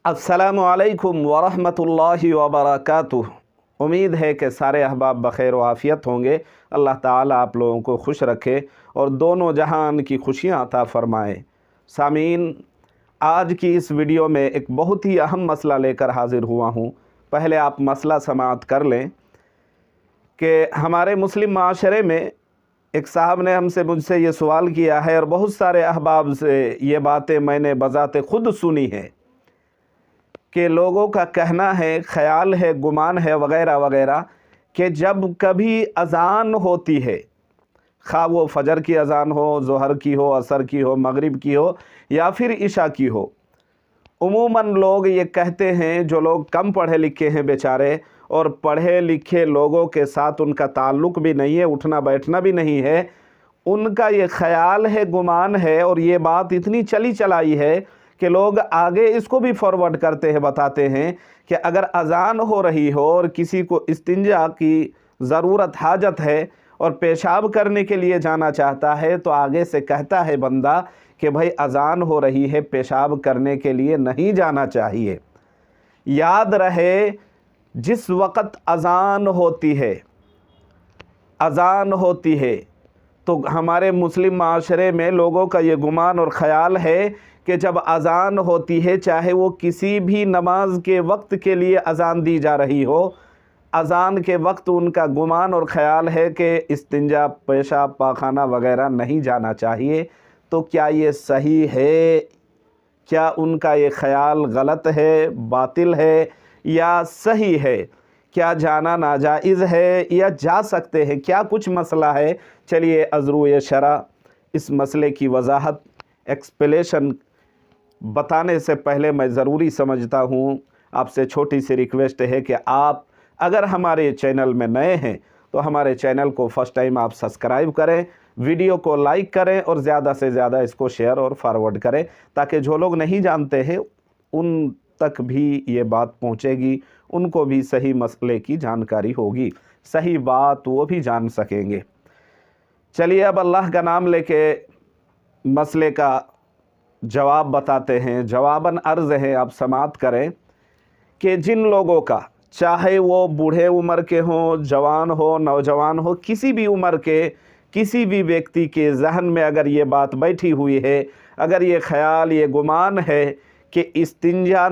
अस्सलामु अलैकुम वरहमतुल्लाहि वबरकातुह। उम्मीद है कि सारे अहबाब बखैर व आफ़ियत होंगे। अल्लाह ताला आप लोगों को खुश रखे और दोनों जहान की खुशियाँ अता फ़रमाए। सामीन, आज की इस वीडियो में एक बहुत ही अहम मसला लेकर हाज़िर हुआ हूँ। पहले आप मसला समाअत कर लें कि हमारे मुस्लिम माशरे में एक साहब ने मुझसे ये सवाल किया है और बहुत सारे अहबाब से ये बातें मैंने बज़ाते ख़ुद सुनी है कि लोगों का कहना है, ख़याल है, गुमान है वग़ैरह वग़ैरह कि जब कभी अज़ान होती है, खा वो फ़जर की अज़ान हो, ज़ोहर की हो, असर की हो, मगरिब की हो या फिर इशा की हो, उमूमन लोग ये कहते हैं, जो लोग कम पढ़े लिखे हैं बेचारे और पढ़े लिखे लोगों के साथ उनका ताल्लुक़ भी नहीं है, उठना बैठना भी नहीं है, उनका ये ख़याल है, गुमान है और ये बात इतनी चली चलाई है कि लोग आगे इसको भी फॉरवर्ड करते हैं, बताते हैं कि अगर अज़ान हो रही हो और किसी को इस्तिंजा की ज़रूरत हाजत है और पेशाब करने के लिए जाना चाहता है तो आगे से कहता है बंदा कि भाई अज़ान हो रही है, पेशाब करने के लिए नहीं जाना चाहिए। याद रहे, जिस वक़्त अज़ान होती है तो हमारे मुस्लिम माशरे में लोगों का ये गुमान और ख़याल है कि जब अज़ान होती है, चाहे वो किसी भी नमाज के वक्त के लिए अज़ान दी जा रही हो, अज़ान के वक्त उनका गुमान और ख़याल है कि इस्तिंजा, पेशाब, पाखाना वग़ैरह नहीं जाना चाहिए। तो क्या ये सही है? क्या उनका ये ख़याल गलत है, बातिल है या सही है? क्या जाना नाजाइज़ है या जा सकते हैं? क्या कुछ मसला है? चलिए अज़रूए शरा इस मसले की वजाहत, एक्सप्लेनेशन बताने से पहले मैं ज़रूरी समझता हूँ, आपसे छोटी सी रिक्वेस्ट है कि आप अगर हमारे चैनल में नए हैं तो हमारे चैनल को फ़र्स्ट टाइम आप सब्सक्राइब करें, वीडियो को लाइक करें और ज़्यादा से ज़्यादा इसको शेयर और फॉरवर्ड करें, ताकि जो लोग नहीं जानते हैं उन तक भी ये बात पहुँचेगी, उनको भी सही मसले की जानकारी होगी, सही बात वो भी जान सकेंगे। चलिए अब अल्लाह का नाम लेके मसले का जवाब बताते हैं। जवाबन अर्ज़ है, आप समाअत करें कि जिन लोगों का, चाहे वो बूढ़े उम्र के हों, जवान हो, नौजवान हो, किसी भी उम्र के किसी भी व्यक्ति के जहन में अगर ये बात बैठी हुई है, अगर ये ख़याल, ये गुमान है कि इस्तिंजा,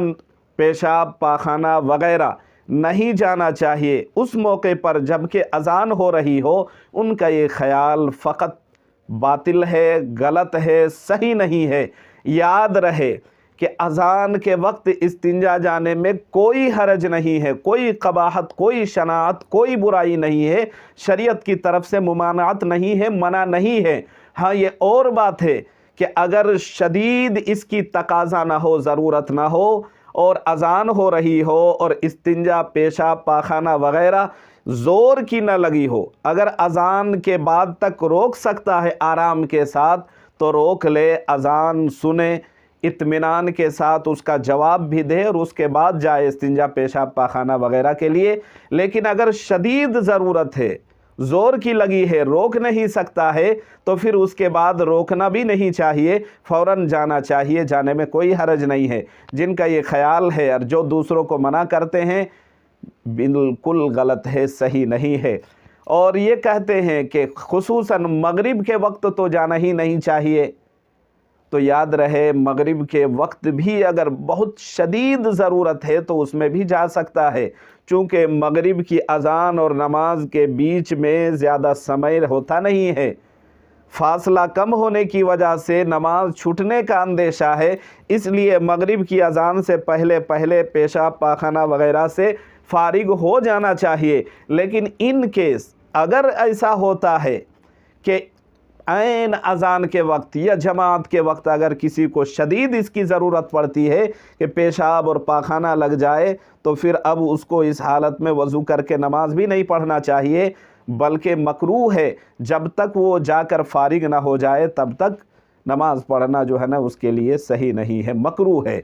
पेशाब, पाखाना वग़ैरह नहीं जाना चाहिए उस मौके पर जबकि अज़ान हो रही हो, उनका ये ख़याल फ़कत बातिल है, गलत है, सही नहीं है। याद रहे कि अज़ान के वक्त इस्तिंजा जाने में कोई हरज नहीं है, कोई कबाहत, कोई शनाअत, कोई बुराई नहीं है, शरीयत की तरफ से मुमानात नहीं है, मना नहीं है। हाँ, ये और बात है कि अगर शदीद इसकी तकाज़ा ना हो, ज़रूरत ना हो और अज़ान हो रही हो और इस्तिंजा, पेशाब, पाखाना वग़ैरह ज़ोर की न लगी हो, अगर अज़ान के बाद तक रोक सकता है आराम के साथ तो रोक ले, अज़ान सुने, इत्मीनान के साथ उसका जवाब भी दे और उसके बाद जाए इस्तिंजा, पेशाब, पाखाना वग़ैरह के लिए। लेकिन अगर शदीद ज़रूरत है, ज़ोर की लगी है, रोक नहीं सकता है, तो फिर उसके बाद रोकना भी नहीं चाहिए, फ़ौरन जाना चाहिए, जाने में कोई हरज नहीं है। जिनका ये ख़याल है और जो दूसरों को मना करते हैं, बिल्कुल गलत है, सही नहीं है। और ये कहते हैं कि खुसूसन मगरिब के वक्त तो जाना ही नहीं चाहिए। तो याद रहे, मगरिब के वक्त भी अगर बहुत शदीद ज़रूरत है तो उसमें भी जा सकता है, चूँकि मगरिब की अज़ान और नमाज के बीच में ज़्यादा समय होता नहीं है, फासला कम होने की वजह से नमाज छूटने का अंदेशा है, इसलिए मगरिब की अज़ान से पहले पहले पेशाब, पाखाना वग़ैरह से फारिग हो जाना चाहिए। लेकिन इन केस अगर ऐसा होता है कि ऐन अज़ान के वक्त या जमात के वक्त अगर किसी को शदीद इसकी ज़रूरत पड़ती है कि पेशाब और पाखाना लग जाए, तो फिर अब उसको इस हालत में वज़ू करके नमाज भी नहीं पढ़ना चाहिए, बल्कि मकरूह है जब तक वो जाकर फारिग ना हो जाए तब तक नमाज पढ़ना जो है ना उसके लिए सही नहीं है, मकरूह है।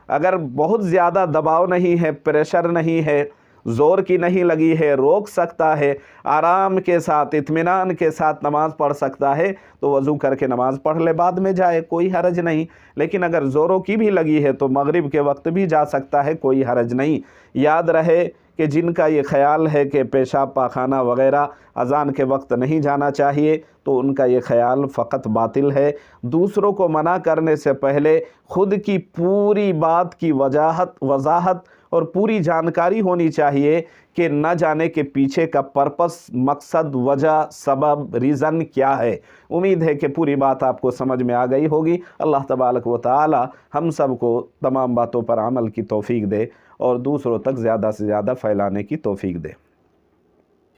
अगर बहुत ज़्यादा दबाव नहीं है, प्रेशर नहीं है زور کی نہیں لگی ہے، روک سکتا ہے، آرام کے ساتھ اطمینان کے ساتھ نماز پڑھ سکتا ہے تو وضو کر کے نماز پڑھ لے، بعد میں جائے، کوئی حرج نہیں۔ لیکن اگر زوروں کی بھی لگی ہے تو مغرب کے وقت بھی جا سکتا ہے، کوئی حرج نہیں۔ یاد رہے کہ جن کا یہ خیال ہے کہ پیشاب پاخانہ وغیرہ اذان کے وقت نہیں جانا چاہیے تو ان کا یہ خیال فقط باطل ہے۔ دوسروں کو منع کرنے سے پہلے خود کی پوری بات کی وضاحت اور پوری جانکاری ہونی چاہیے کہ نہ جانے کے پیچھے کا پرپس، مقصد، وجہ، سبب، ریزن کیا ہے۔ امید ہے کہ پوری بات آپ کو سمجھ میں آ گئی ہوگی۔ اللہ تبارک و تعالی ہم سب کو تمام باتوں پر عمل کی توفیق دے اور دوسروں تک زیادہ سے زیادہ پھیلانے کی توفیق دے۔